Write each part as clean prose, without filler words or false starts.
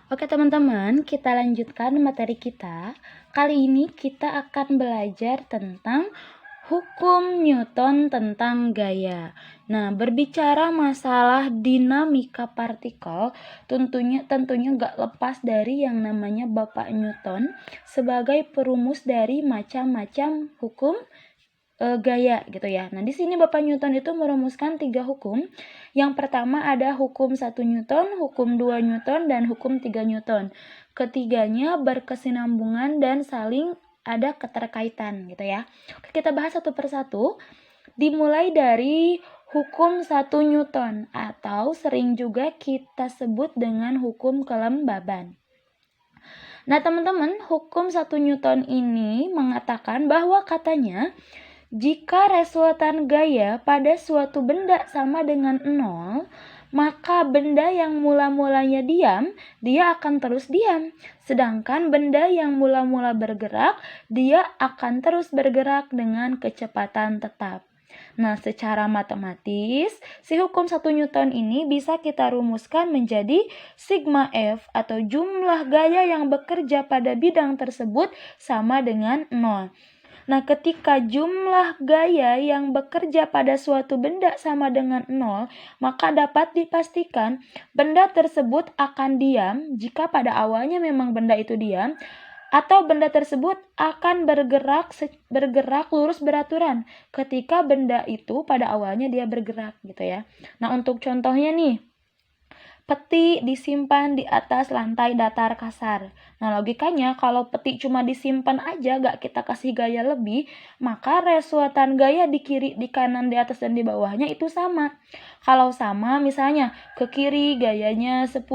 Oke teman-teman, kita lanjutkan materi kita. Kali ini kita akan belajar tentang hukum Newton tentang gaya. Nah, berbicara masalah dinamika partikel, tentunya gak lepas dari yang namanya Bapak Newton sebagai perumus dari macam-macam hukum gaya gitu ya. Nah, di sini Bapak Newton itu merumuskan 3 hukum. Yang pertama ada hukum 1 Newton, hukum 2 Newton, dan hukum 3 Newton. Ketiganya berkesinambungan dan saling ada keterkaitan gitu ya. Oke, kita bahas satu persatu. Dimulai dari hukum 1 Newton atau sering juga kita sebut dengan hukum kelembaban. Nah, teman-teman, hukum 1 Newton ini mengatakan bahwa katanya jika resultan gaya pada suatu benda sama dengan 0, maka benda yang mula-mulanya diam, dia akan terus diam. Sedangkan benda yang mula-mula bergerak, dia akan terus bergerak dengan kecepatan tetap. Nah, secara matematis, si hukum 1 Newton ini bisa kita rumuskan menjadi sigma F atau jumlah gaya yang bekerja pada bidang tersebut sama dengan 0. Nah, ketika jumlah gaya yang bekerja pada suatu benda sama dengan 0, maka dapat dipastikan benda tersebut akan diam jika pada awalnya memang benda itu diam, atau benda tersebut akan bergerak lurus beraturan ketika benda itu pada awalnya dia bergerak gitu ya. Nah, untuk contohnya nih, peti disimpan di atas lantai datar kasar. Nah, logikanya kalau peti cuma disimpan aja, gak kita kasih gaya lebih, maka resultan gaya di kiri, di kanan, di atas, dan di bawahnya itu sama. Kalau sama, misalnya ke kiri gayanya 10,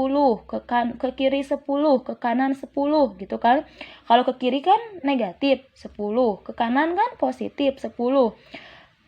ke kiri 10, ke kanan 10 gitu kan. Kalau ke kiri kan negatif 10, ke kanan kan positif 10.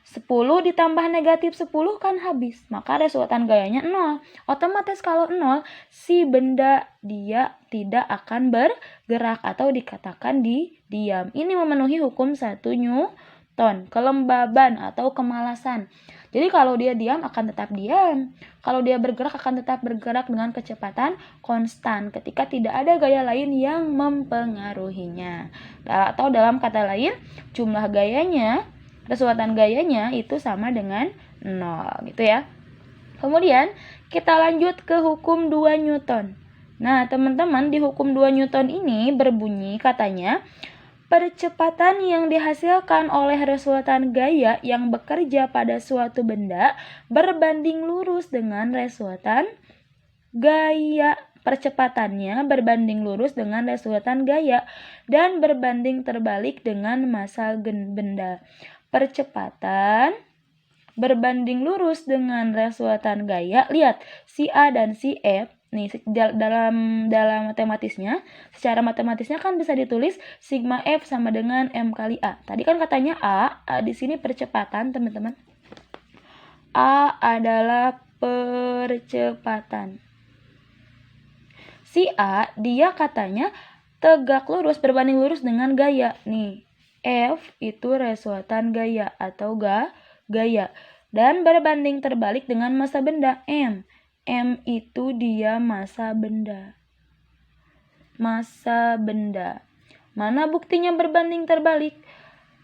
10 ditambah negatif 10 kan habis, maka resultan gayanya 0. Otomatis kalau 0, si benda dia tidak akan bergerak atau dikatakan diam. Ini memenuhi hukum 1 Newton, kelembaban atau kemalasan. Jadi kalau dia diam akan tetap diam, kalau dia bergerak akan tetap bergerak dengan kecepatan konstan ketika tidak ada gaya lain yang mempengaruhinya. Atau dalam kata lain, jumlah gayanya, resultan gayanya itu sama dengan 0 gitu ya. Kemudian kita lanjut ke hukum 2 Newton. Nah, teman-teman, di hukum 2 Newton ini berbunyi katanya percepatan yang dihasilkan oleh resultan gaya yang bekerja pada suatu benda berbanding lurus dengan resultan gaya. Percepatannya berbanding lurus dengan resultan gaya dan berbanding terbalik dengan massa benda. Percepatan berbanding lurus dengan resultan gaya. Lihat, si A dan si F. Nih, dalam matematisnya, secara matematisnya kan bisa ditulis sigma F sama dengan M kali A. Tadi kan katanya A di sini percepatan, teman-teman. A adalah percepatan. Si A, dia katanya tegak lurus, berbanding lurus dengan gaya. Nih, F itu resultan gaya atau gaya. Dan berbanding terbalik dengan massa benda M. M itu dia massa benda. Massa benda. Mana buktinya berbanding terbalik?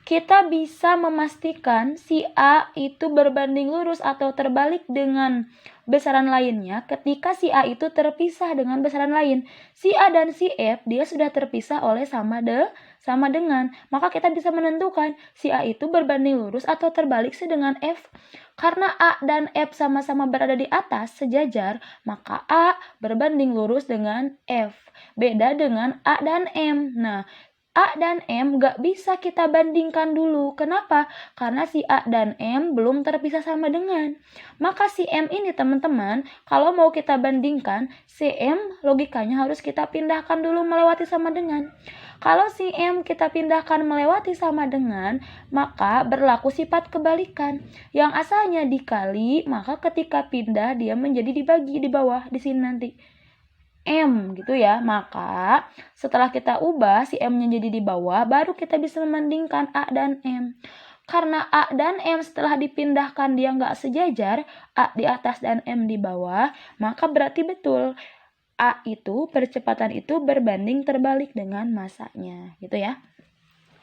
Kita bisa memastikan si A itu berbanding lurus atau terbalik dengan besaran lainnya ketika si A itu terpisah dengan besaran lain. Si A dan si F dia sudah terpisah oleh sama dengan. Maka kita bisa menentukan si A itu berbanding lurus atau terbalik dengan F. Karena A dan F sama-sama berada di atas sejajar, maka A berbanding lurus dengan F. Beda dengan A dan M. Nah, A dan M gak bisa kita bandingkan dulu. Kenapa? Karena si A dan M belum terpisah sama dengan. Maka si M ini teman-teman, kalau mau kita bandingkan, si M logikanya harus kita pindahkan dulu melewati sama dengan. Kalau si M kita pindahkan melewati sama dengan, maka berlaku sifat kebalikan. Yang asalnya dikali, maka ketika pindah dia menjadi dibagi di bawah, di sini nanti. M gitu ya. Maka setelah kita ubah si M-nya jadi di bawah, baru kita bisa membandingkan A dan M. Karena A dan M setelah dipindahkan dia nggak sejajar, A di atas dan M di bawah, maka berarti betul A itu, percepatan itu berbanding terbalik dengan massanya, gitu ya.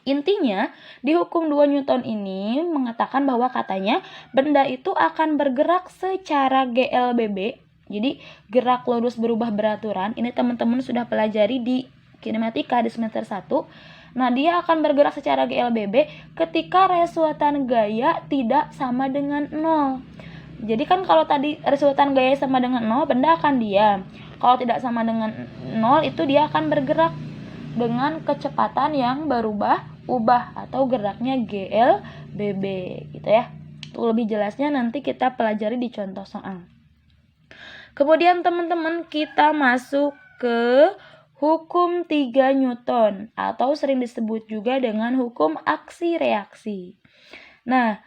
Intinya, di hukum 2 Newton ini mengatakan bahwa katanya benda itu akan bergerak secara GLBB. Jadi, gerak lurus berubah beraturan. Ini teman-teman sudah pelajari di kinematika di semester 1. Nah, dia akan bergerak secara GLBB ketika resultan gaya tidak sama dengan 0. Jadi kan kalau tadi resultan gaya sama dengan 0, benda akan diam. Kalau tidak sama dengan 0, itu dia akan bergerak dengan kecepatan yang berubah-ubah atau geraknya GLBB gitu ya. Untuk lebih jelasnya nanti kita pelajari di contoh soal. Kemudian teman-teman kita masuk ke hukum 3 Newton atau sering disebut juga dengan hukum aksi reaksi. Nah,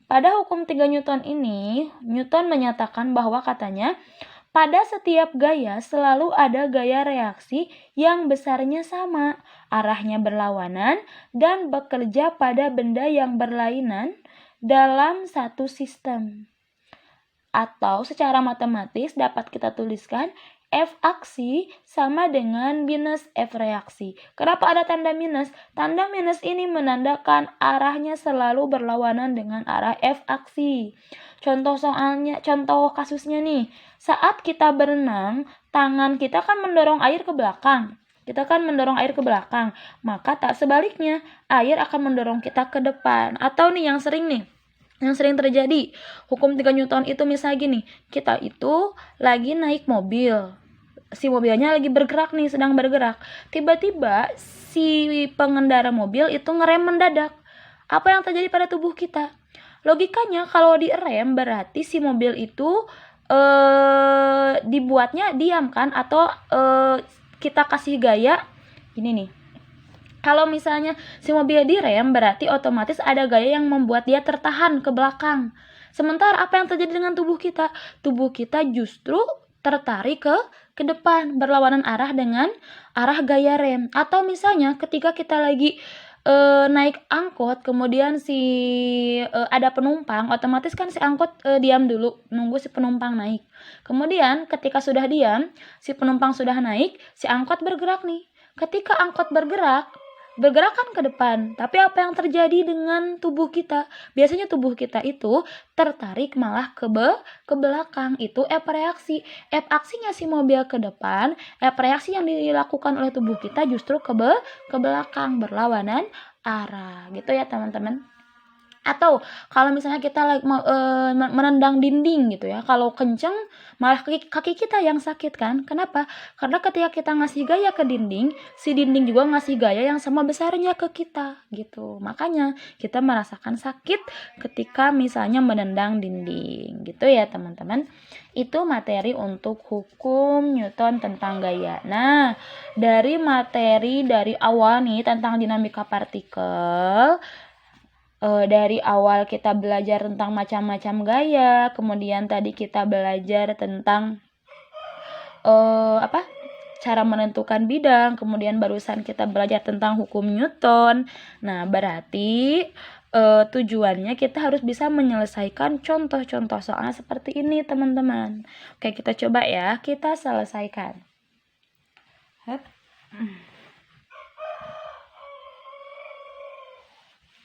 pada hukum 3 Newton ini, Newton menyatakan bahwa katanya pada setiap gaya selalu ada gaya reaksi yang besarnya sama, arahnya berlawanan, dan bekerja pada benda yang berlainan dalam satu sistem. Atau secara matematis dapat kita tuliskan F aksi sama dengan minus F reaksi. Kenapa ada tanda minus? Tanda minus ini menandakan arahnya selalu berlawanan dengan arah F aksi. Contoh kasusnya nih. Saat kita berenang, tangan kita kan mendorong air ke belakang. Maka tak sebaliknya, air akan mendorong kita ke depan. Atau nih yang sering terjadi, hukum 3 Newton itu misalnya gini, kita itu lagi naik mobil. Si mobilnya lagi bergerak nih, sedang bergerak. Tiba-tiba si pengendara mobil itu ngerem mendadak. Apa yang terjadi pada tubuh kita? Logikanya kalau direm berarti si mobil itu dibuatnya diam kan, atau kita kasih gaya ini nih. Kalau misalnya si mobil direm berarti otomatis ada gaya yang membuat dia tertahan ke belakang. Sementara apa yang terjadi dengan tubuh kita? Tubuh kita justru tertarik ke depan, berlawanan arah dengan arah gaya rem. Atau misalnya ketika kita lagi naik angkot, kemudian ada penumpang, otomatis kan si angkot diam dulu, nunggu si penumpang naik. Kemudian ketika sudah diam, si penumpang sudah naik, si angkot bergerak nih. Ketika angkot bergerak kan ke depan, tapi apa yang terjadi dengan tubuh kita? Biasanya tubuh kita itu tertarik malah ke belakang. Itu F reaksi. F aksinya si mobil ke depan, F reaksi yang dilakukan oleh tubuh kita justru ke belakang, berlawanan arah. Gitu ya teman-teman. Atau kalau misalnya kita menendang dinding gitu ya, kalau kenceng malah kaki kita yang sakit kan. Kenapa? Karena ketika kita ngasih gaya ke dinding, si dinding juga ngasih gaya yang sama besarnya ke kita gitu. Makanya kita merasakan sakit ketika misalnya menendang dinding gitu ya teman-teman. Itu materi untuk hukum Newton tentang gaya. Nah, dari awal nih tentang dinamika partikel, dari awal kita belajar tentang macam-macam gaya, kemudian tadi kita belajar tentang cara menentukan bidang, kemudian barusan kita belajar tentang hukum Newton. Nah, berarti tujuannya kita harus bisa menyelesaikan contoh-contoh soal seperti ini, teman-teman. Oke, kita coba ya, kita selesaikan.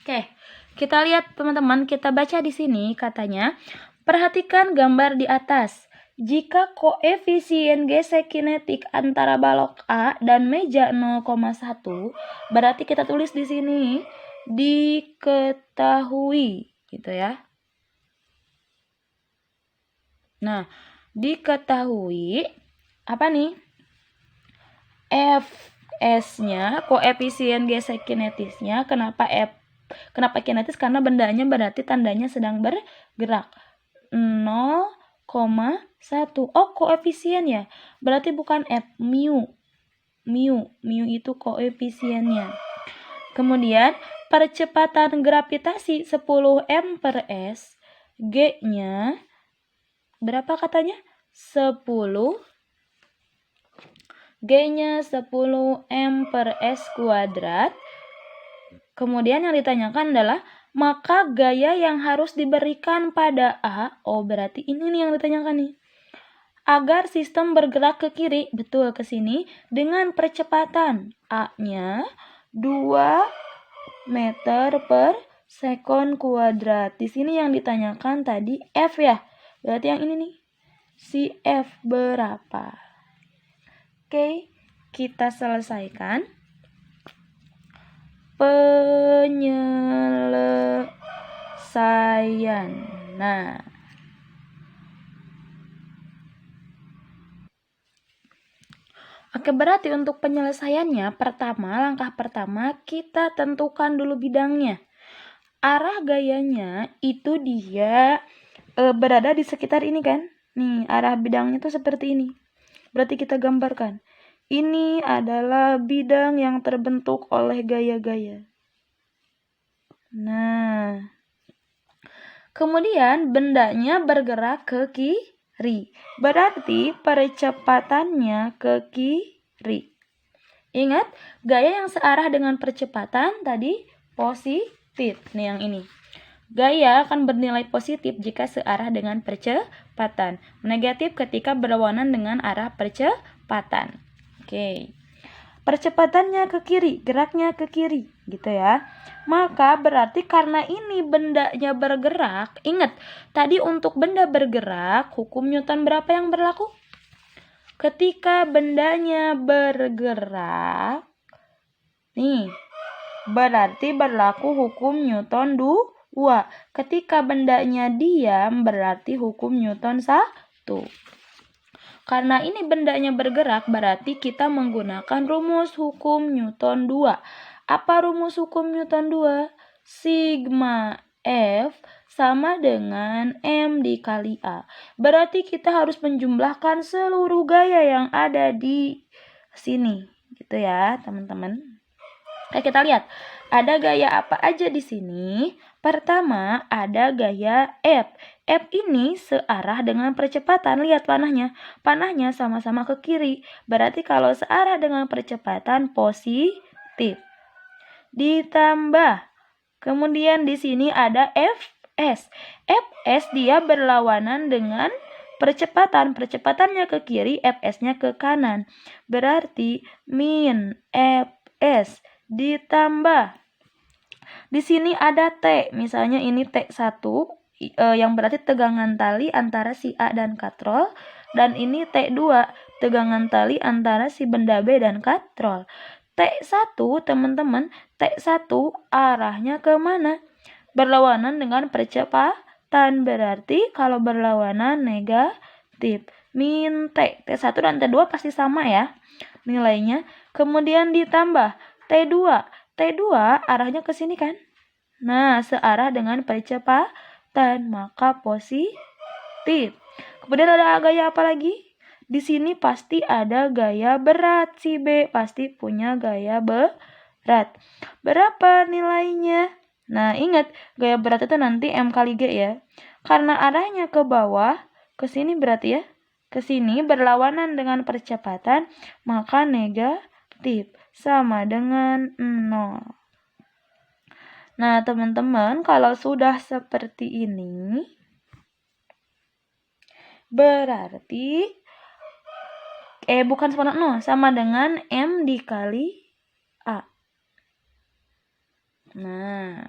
Oke, kita lihat teman-teman, kita baca di sini katanya, perhatikan gambar di atas. Jika koefisien gesek kinetik antara balok A dan meja 0,1, berarti kita tulis di sini diketahui gitu ya. Nah, diketahui apa nih? Fs-nya, koefisien gesek kinetisnya, kenapa kinetis? Karena bendanya berarti tandanya sedang bergerak. 0,1. Oh, koefisien ya. Berarti bukan F, mu. Mu itu koefisiennya. Kemudian, percepatan gravitasi 10 m per s. G-nya berapa katanya? 10. G-nya 10 m per s kuadrat. Kemudian yang ditanyakan adalah, maka gaya yang harus diberikan pada A, oh berarti ini nih yang ditanyakan nih. agar sistem bergerak ke kiri, betul ke sini, dengan percepatan A-nya 2 meter per sekon kuadrat. Di sini yang ditanyakan tadi F ya. Berarti yang ini nih. Si F berapa? Oke, kita selesaikan. Penyelesaian. Nah, oke, berarti untuk penyelesaiannya, langkah pertama kita tentukan dulu bidangnya. Arah gayanya itu dia berada di sekitar ini kan. Nih, arah bidangnya itu seperti ini. Berarti kita gambarkan. Ini adalah bidang yang terbentuk oleh gaya-gaya. Nah, kemudian bendanya bergerak ke kiri. Berarti percepatannya ke kiri. Ingat, gaya yang searah dengan percepatan tadi positif. Nih yang ini. Gaya akan bernilai positif jika searah dengan percepatan. Negatif ketika berlawanan dengan arah percepatan. Oke. Percepatannya ke kiri, geraknya ke kiri, gitu ya. Maka berarti karena ini bendanya bergerak, ingat, tadi untuk benda bergerak, hukum Newton berapa yang berlaku? Ketika bendanya bergerak, nih, berarti berlaku hukum Newton 2. Ketika bendanya diam, berarti hukum Newton 1. Karena ini bendanya bergerak, berarti kita menggunakan rumus hukum Newton 2. Apa rumus hukum Newton 2? Sigma F sama dengan M dikali A. Berarti kita harus menjumlahkan seluruh gaya yang ada di sini. Gitu ya, teman-teman. Oke, kita lihat. Ada gaya apa aja di sini? Pertama, ada gaya F. F ini searah dengan percepatan. Lihat panahnya. Panahnya sama-sama ke kiri. Berarti kalau searah dengan percepatan positif. Ditambah. Kemudian di sini ada Fs. Fs dia berlawanan dengan percepatan. Percepatannya ke kiri, Fs-nya ke kanan. Berarti min Fs ditambah. Di sini ada T. Misalnya ini T1 yang berarti tegangan tali antara si A dan katrol. Dan ini T2, tegangan tali antara si benda B dan katrol. T1, teman-teman, T1 arahnya ke mana? Berlawanan dengan percepatan. Berarti kalau berlawanan negatif. Min T. T1 dan T2 pasti sama ya nilainya. Kemudian ditambah T2. T2 arahnya ke sini kan? Nah, searah dengan percepatan, maka positif. Kemudian ada gaya apa lagi? Di sini pasti ada gaya berat. Si B pasti punya gaya berat. Berapa nilainya? Nah, ingat, gaya berat itu nanti M kali G ya. Karena arahnya ke bawah, ke sini berarti ya. Ke sini berlawanan dengan percepatan, maka negatif. Sama dengan 0. Nah, teman-teman, kalau sudah seperti ini, berarti bukan sama 0, sama dengan M dikali A. Nah,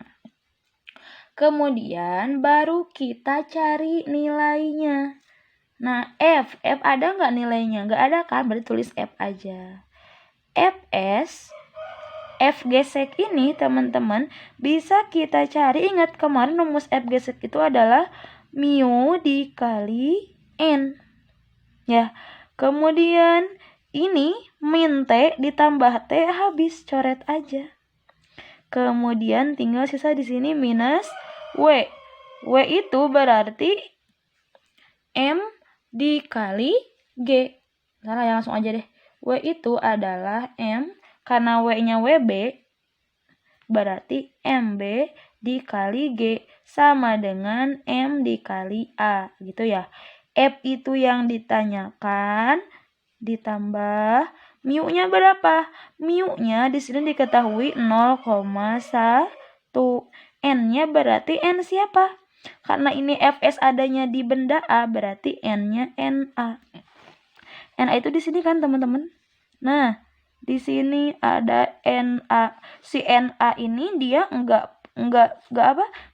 kemudian baru kita cari nilainya. Nah, F ada nggak nilainya? Nggak ada kan, berarti tulis F aja. F gesek ini teman-teman bisa kita cari. Ingat kemarin rumus F gesek itu adalah mu dikali N. Ya, kemudian ini min T ditambah T habis, coret aja. Kemudian tinggal sisa di sini minus W. W itu berarti M dikali G. Salah ya, langsung aja deh. W itu adalah M, karena W-nya WB, berarti MB dikali G sama dengan M dikali A, gitu ya. F itu yang ditanyakan, ditambah mu-nya berapa? Mu-nya di sini diketahui 0,1. N-nya berarti N siapa? Karena ini Fs adanya di benda A, berarti N-nya Na. Na itu di sini kan teman-teman. Nah, di sini ada Na. Si Na ini dia enggak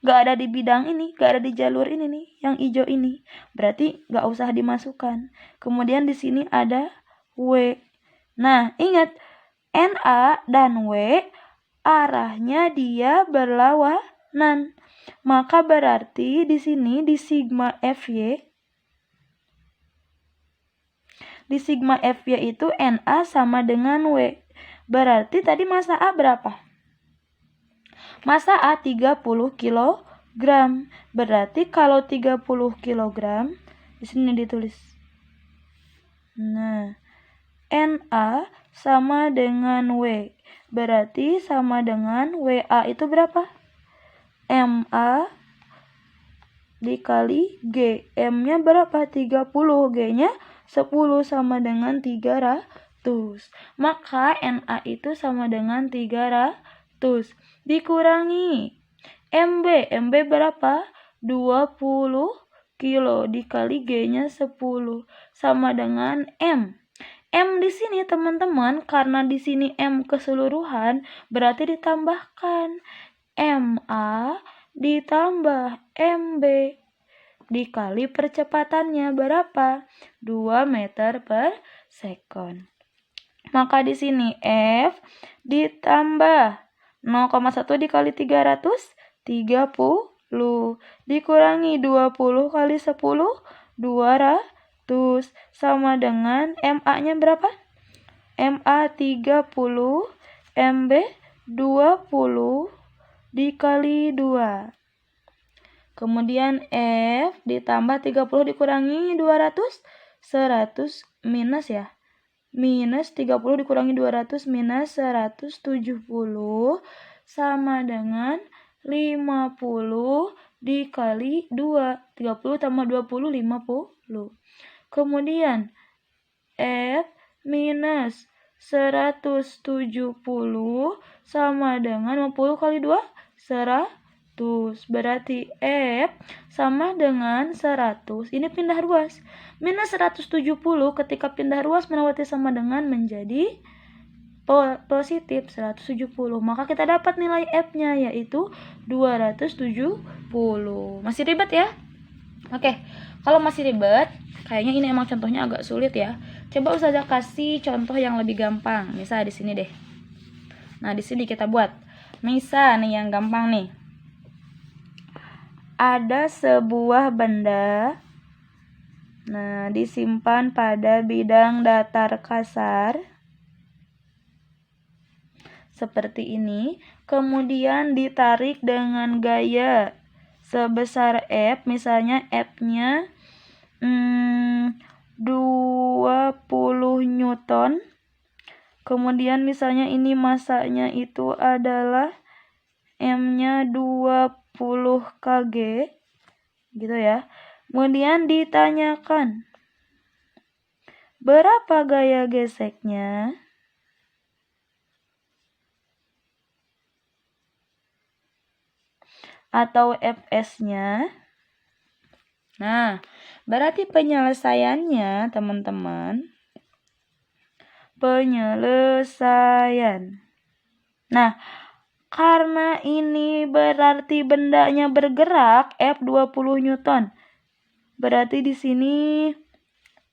ada di bidang ini, enggak ada di jalur ini nih, yang hijau ini. Berarti enggak usah dimasukkan. Kemudian di sini ada W. Nah, ingat Na dan W arahnya dia berlawanan. Maka berarti di sini di sigma Fy itu Na sama dengan W. Berarti tadi massa A berapa? Massa A 30 kg. Berarti kalau 30 kg di sini ditulis. Nah, Na sama dengan W. Berarti sama dengan WA itu berapa? MA dikali G. M-nya berapa? 30. G-nya 10 sama dengan 300. Maka Na itu sama dengan 300. Dikurangi MB. MB berapa? 20 kilo dikali G-nya 10 sama dengan M. M di sini teman-teman, karena di sini M keseluruhan, berarti ditambahkan MA ditambah MB dikali percepatannya berapa? 2 meter per second. Maka di sini F ditambah 0,1 dikali 300, 30 dikurangi 20 kali 10, 200 sama dengan MA-nya berapa? MA 30, MB 20 dikali 2. Kemudian F ditambah 30 dikurangi 200, 100 minus ya. Minus 30 dikurangi 200 minus 170 sama dengan 50 dikali 2. 30 tambah 20, 50. Kemudian F minus 170 sama dengan 50 kali 2, 100. Berarti F sama dengan 100. Ini pindah ruas. Minus 170 ketika pindah ruas melewati sama dengan menjadi positif 170. Maka kita dapat nilai F-nya yaitu 270. Masih ribet ya? Oke, kalau masih ribet, kayaknya ini emang contohnya agak sulit ya. Coba Ustazah kasih contoh yang lebih gampang. Misal di sini deh. Nah, di sini kita buat. Misal nih yang gampang nih. Ada sebuah benda. Nah, disimpan pada bidang datar kasar. Seperti ini. Kemudian ditarik dengan gaya sebesar F. Misalnya F-nya 20 Newton. Kemudian misalnya ini massanya itu adalah M-nya 20 kg. Gitu ya. Kemudian ditanyakan berapa gaya geseknya? Atau Fs-nya. Nah, berarti penyelesaiannya teman-teman. Penyelesaian. Nah, karena ini berarti bendanya bergerak, F 20 Newton. Berarti di sini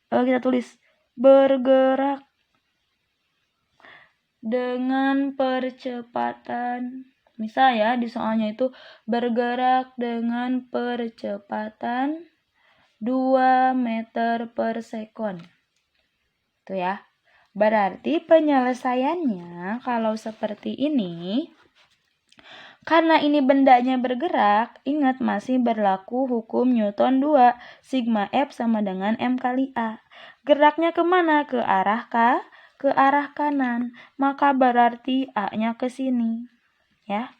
kita tulis bergerak dengan percepatan. Misal ya, di soalnya itu bergerak dengan percepatan 2 meter per second. Itu ya. Berarti penyelesaiannya kalau seperti ini, karena ini bendanya bergerak, ingat masih berlaku hukum Newton 2, sigma F sama dengan M kali A. Geraknya kemana? Ke arah kanan. Maka berarti A-nya ke sini. Ya.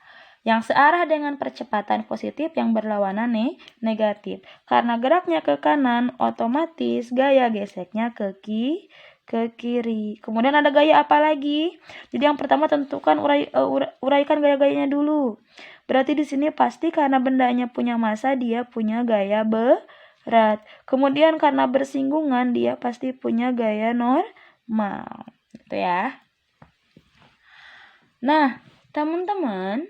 Yang searah dengan percepatan positif yang berlawanan negatif. Karena geraknya ke kanan, otomatis gaya geseknya ke kiri. Kemudian ada gaya apa lagi? Jadi yang pertama tentukan uraikan gaya-gayanya dulu. Berarti di sini pasti karena bendanya punya massa, dia punya gaya berat. Kemudian karena bersinggungan, dia pasti punya gaya normal. Gitu ya. Nah, teman-teman,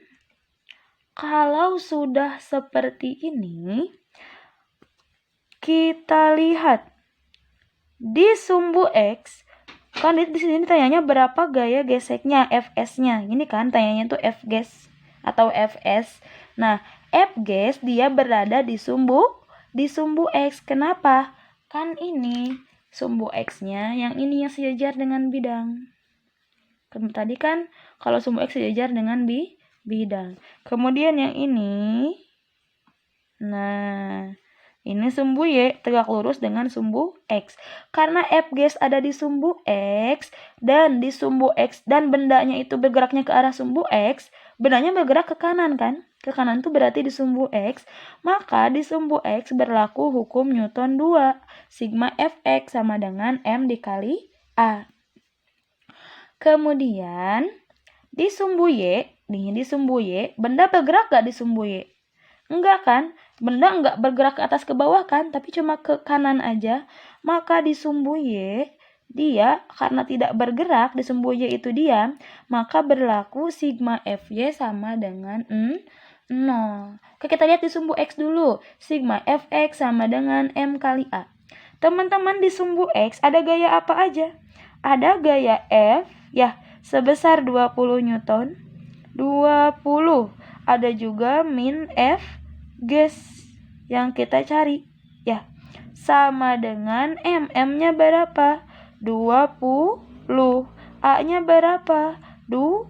kalau sudah seperti ini, kita lihat di sumbu X, kan di sini tanyanya berapa gaya geseknya, Fs-nya. Ini kan tanyanya tuh Fges atau Fs. Nah, Fges dia berada di sumbu X. Kenapa? Kan ini sumbu X-nya, yang ini yang sejajar dengan bidang. Tadi kan kalau sumbu X sejajar dengan bidang. Kemudian yang ini, nah, ini sumbu Y tegak lurus dengan sumbu X. Karena Fges ada di sumbu X dan di sumbu X dan bendanya itu bergeraknya ke arah sumbu X, bendanya bergerak ke kanan kan? Ke kanan itu berarti di sumbu X, maka di sumbu X berlaku hukum Newton 2. Sigma Fx sama dengan M dikali A. Kemudian di sumbu Y, benda bergerak gak di sumbu Y? Enggak kan? Benda enggak bergerak ke atas ke bawah kan? Tapi cuma ke kanan aja. Maka di sumbu Y, dia karena tidak bergerak, di sumbu Y itu diam, maka berlaku sigma Fy sama dengan 0. Oke, kita lihat di sumbu X dulu. Sigma Fx sama dengan M kali A. Teman-teman, di sumbu X ada gaya apa aja? Ada gaya F, ya, sebesar 20 Newton. 20. Ada juga min F ges yang kita cari, ya, sama dengan M. M-nya berapa? 20. A-nya berapa? 2.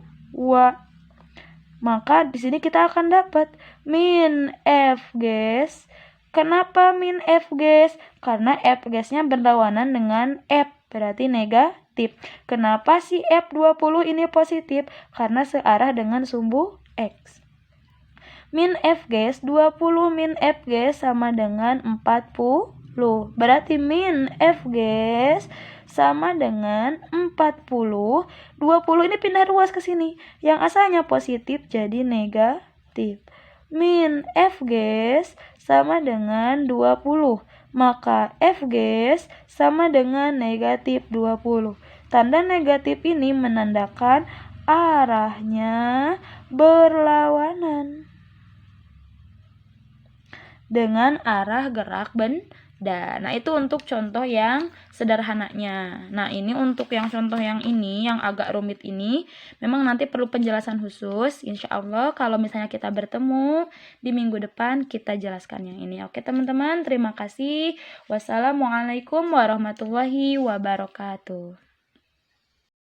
Maka di sini kita akan dapat min F ges. Kenapa min F ges? Karena F gesnya berlawanan dengan F, berarti negatif. Kenapa si F20 ini positif? Karena searah dengan sumbu X. Min F ges 20 min F ges sama dengan 40. Berarti min F ges sama dengan 40. 20 ini pindah ruas ke sini. Yang asalnya positif jadi negatif. Min F ges sama dengan 20. Maka F ges sama dengan negatif 20. Tanda negatif ini menandakan arahnya berlawanan dengan arah gerak benda. Nah, itu untuk contoh yang sederhananya. Nah, ini untuk yang contoh yang ini, yang agak rumit ini, memang nanti perlu penjelasan khusus. Insya Allah kalau misalnya kita bertemu di minggu depan, kita jelaskan yang ini. Oke teman-teman, terima kasih. Wassalamualaikum warahmatullahi wabarakatuh.